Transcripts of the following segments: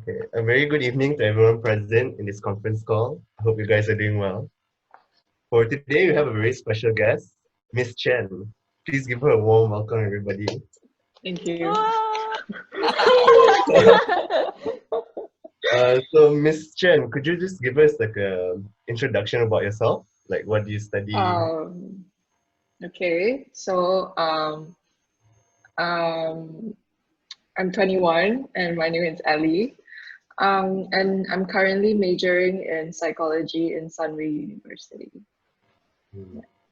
Okay. A very good evening to everyone present in this conference call. I hope you guys are doing well. For today, we have a very special guest, Miss Chen. Please give her a warm welcome, everybody. Thank you. So, Miss Chen, could you just give us like a introduction about yourself? Like, what do you study? Um, okay, so um, I'm 21 and my name is Elly. And I'm currently majoring in psychology in Sunway University.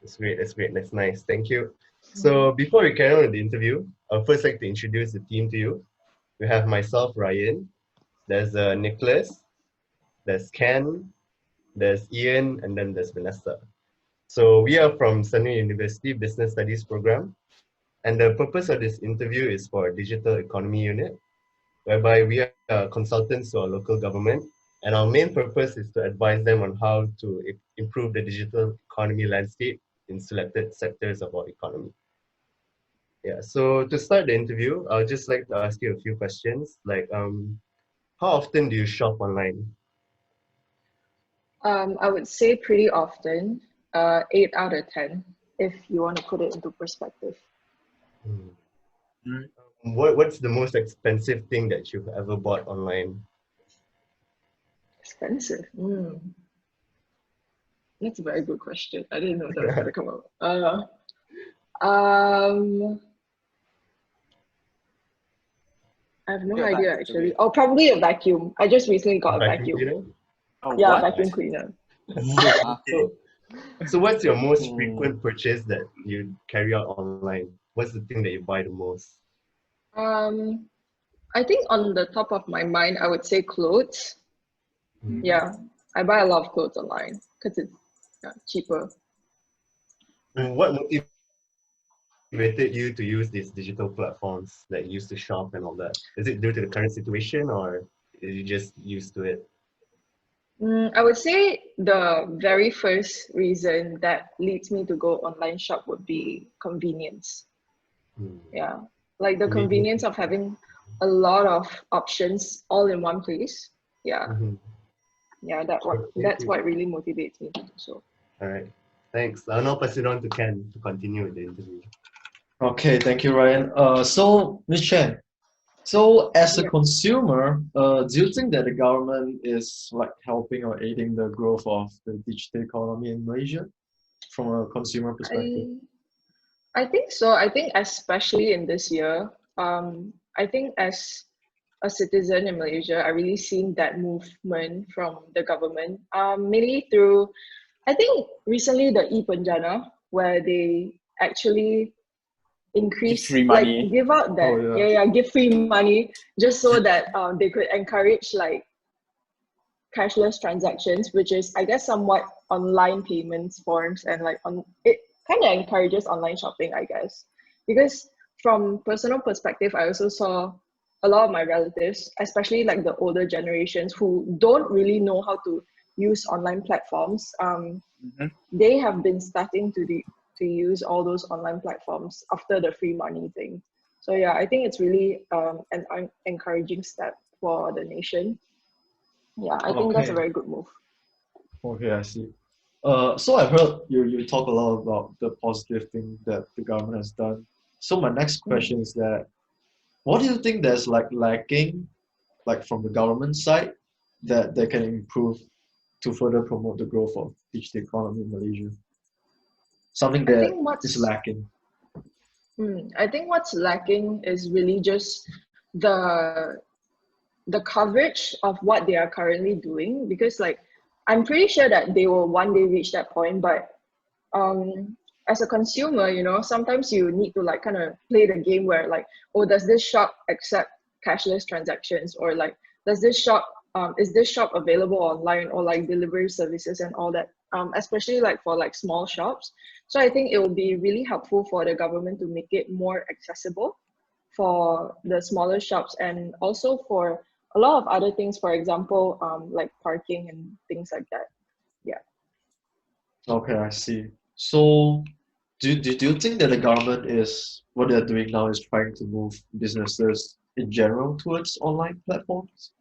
That's great. That's great. That's nice. Thank you. So, before we carry on with the interview, I'd first like to introduce the team to you. We have myself, Ryan. There's Nicholas. There's Ken. There's Ian, and then there's Vanessa. So we are from Sunway University Business Studies program, and the purpose of this interview is for a digital economy unit, whereby we are consultants to our local government, and our main purpose is to advise them on how to improve the digital economy landscape in selected sectors of our economy. Yeah, so to start the interview, I'd just like to ask you a few questions, like how often do you shop online? I would say pretty often, 8 out of 10, if you want to put it into perspective. What's the most expensive thing that you've ever bought online? Expensive. That's a very good question. I didn't know that was gonna come up. I have no idea actually. Oh, probably a vacuum. I just recently got a vacuum. Cleaner? Yeah, vacuum cleaner. So what's your most frequent purchase that you carry out online? What's the thing that you buy the most? I think on the top of my mind, I would say clothes. Yeah, I buy a lot of clothes online because it's cheaper. And what motivated you to use these digital platforms that you used to shop and all that? Is it due to the current situation or are you just used to it? I would say the very first reason that leads me to go online shop would be convenience. Yeah, like the convenience of having a lot of options all in one place. Yeah, yeah, that's what really motivates me. So. All right, thanks. I'll now pass it on to Ken to continue with the interview. Okay, thank you, Ryan. So, Ms. Chen, so as a consumer, do you think that the government is like helping or aiding the growth of the digital economy in Malaysia from a consumer perspective? I think so. I think especially in this year, I think as a citizen in Malaysia, I really seen that movement from the government, mainly through, I think recently the e-Penjana, where they actually increase, like give out that, give free money just so that they could encourage like cashless transactions, which is I guess somewhat online payments forms, and like on it kind of encourages online shopping, I guess, because from personal perspective, I also saw a lot of my relatives, especially like the older generations who don't really know how to use online platforms. They have been starting to use all those online platforms after the free money thing. So yeah, I think it's really an encouraging step for the nation. Yeah, I think that's a very good move. Okay, I see. So I've heard you talk a lot about the positive thing that the government has done. So my next question is that, what do you think there's like lacking, like from the government side, that they can improve to further promote the growth of digital economy in Malaysia? Something that is lacking. I think what's lacking is really just the coverage of what they are currently doing, because like I'm pretty sure that they will one day reach that point, but as a consumer, you know, sometimes you need to like kind of play the game where like, oh, does this shop accept cashless transactions, or like does this shop is this shop available online, or like delivery services and all that, especially like for like small shops. So I think it will be really helpful for the government to make it more accessible for the smaller shops, and also for a lot of other things, for example, like parking and things like that. Yeah. Okay, I see. So do you think that the government is, what they're doing now is trying to move businesses in general towards online platforms?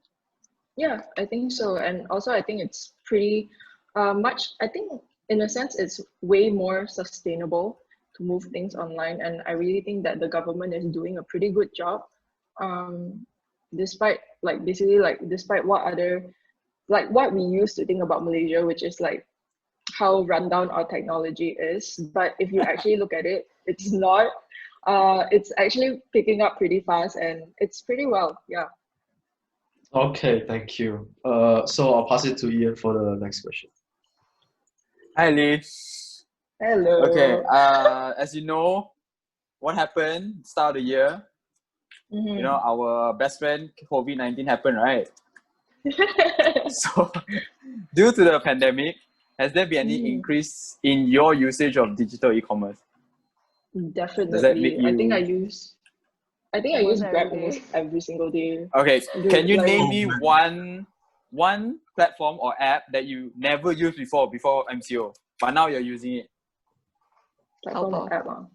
Yeah, I think so. And also, I think it's pretty much, I think in a sense, it's way more sustainable to move things online. And I really think that the government is doing a pretty good job. Um, despite like basically like despite what other like what we used to think about Malaysia, which is like how rundown our technology is. But if you actually look at it, it's not. It's actually picking up pretty fast and it's pretty well. Yeah. Okay, thank you. So I'll pass it to Ian for the next question. Hi, Lee. Okay, Hello. as you know, what happened start of the year? You know, our best friend COVID-19 happened, right? So, due to the pandemic, has there been any increase in your usage of digital e-commerce? Does that make Definitely. you? I think I use Almost Grab every day. almost every single day. Okay, can you like- name me one platform or app that you never used before MCO, but now you're using it? Platform or Taobao. app?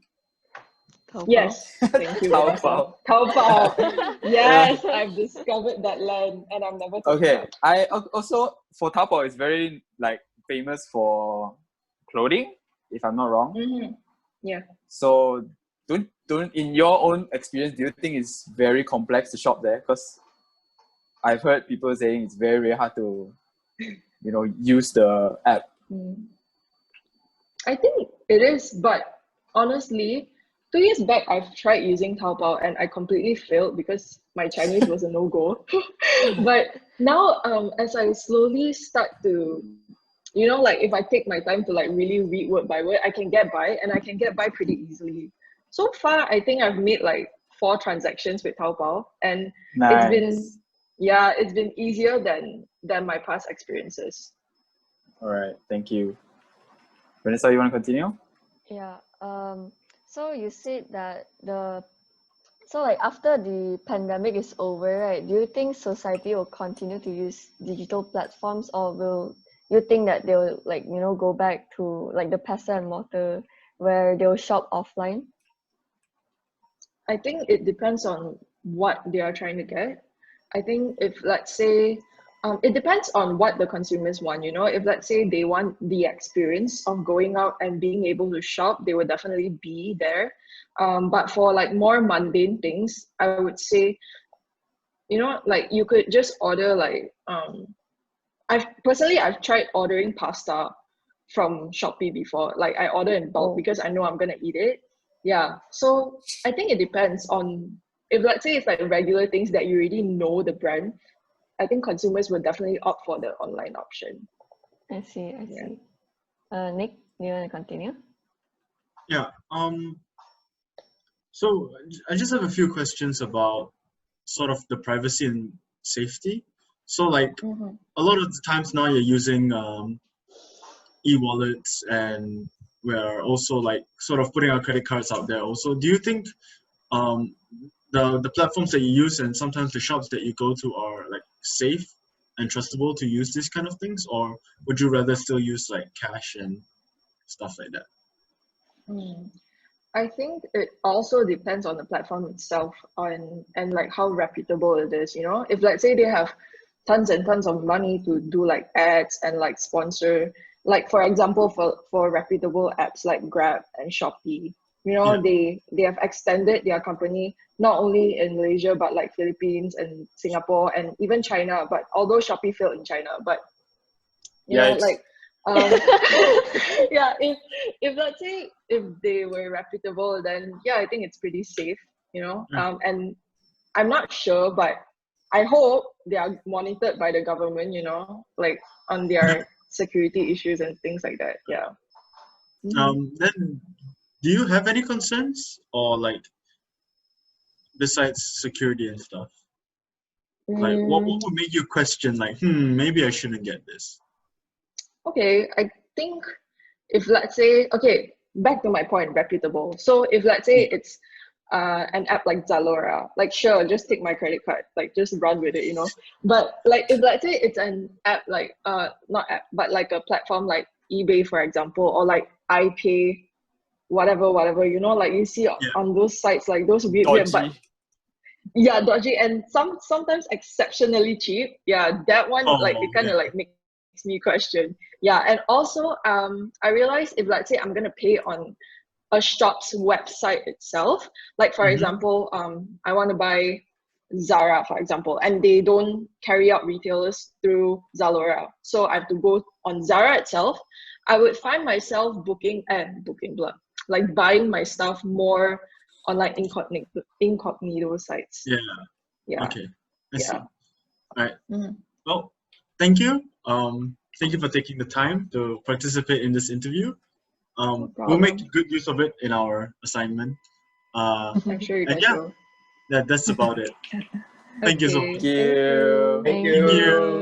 Taobao. Yes. Thank you, Vanessa. Taobao. Yes, I've discovered that land and I'm never taken Okay, up. I also for Taobao is very like famous for clothing, if I'm not wrong. Yeah. So don't in your own experience, do you think it's very complex to shop there? Because I've heard people saying it's very, very hard to, use the app. I think it is, but honestly, 2 years back I've tried using Taobao and I completely failed because my Chinese was a no-go. But now as I slowly start to like if I take my time to like really read word by word, I can get by and I can get by pretty easily. So far I think I've made like 4 transactions with Taobao and Nice. it's been easier than my past experiences. All right, thank you. Vanessa, you want to continue? Yeah. So you said that like after the pandemic is over, right? Do you think society will continue to use digital platforms, or will you think that they'll go back to like the pestle and mortar where they'll shop offline? I think it depends on what they are trying to get. I think if let's say it depends on what the consumers want, if let's say they want the experience of going out and being able to shop, they will definitely be there. But for like more mundane things, I would say, like you could just order like I've tried ordering pasta from Shopee before. Like I order in bulk because I know I'm gonna eat it. Yeah. So I think it depends on if let's say it's like regular things that you already know the brand, I think consumers will definitely opt for the online option. I see. Yeah. Nick, do you want to continue? Yeah. So I just have a few questions about sort of the privacy and safety. So like a lot of the times now you're using e-wallets and we're also like sort of putting our credit cards out there also. Do you think the platforms that you use and sometimes the shops that you go to are like safe and trustable to use these kind of things, or would you rather still use like cash and stuff like that? I think it also depends on the platform itself and like how reputable it is, If let's say they have tons and tons of money to do like ads and like sponsor, like for example for reputable apps like Grab and Shopee, they have extended their company not only in Malaysia but like Philippines and Singapore and even China. But although Shopee failed in China, but like yeah, if let's say if they were reputable, then yeah, I think it's pretty safe, and I'm not sure, but I hope they are monitored by the government, like on their security issues and things like that. Yeah. Then do you have any concerns or like besides security and stuff? Like what would make you question like, maybe I shouldn't get this? Okay, I think if let's say, okay, back to my point, reputable. So if let's say it's an app like Zalora, like sure, just take my credit card, like just run with it, But like if let's say it's an app like not app, but like a platform like eBay, for example, or like iPay, whatever, like you see on those sites, like those weird, but yeah, dodgy and sometimes exceptionally cheap. Yeah, that one like it kind of like makes me question. Yeah, and also I realized if let's say I'm gonna pay on a shop's website itself, like for example, I want to buy Zara, for example, and they don't carry out retailers through Zalora, so I have to go on Zara itself. I would find myself like buying my stuff more on like incognito sites. Yeah. Yeah. Okay. I see. Yeah. All right. Mhm. Well, thank you. Thank you for taking the time to participate in this interview. We'll make problem. good use of it in our assignment. I'm sure you And guys yeah, will. that's about it. Thank you so Okay. much. Thank you. Thank you. Thank you. you.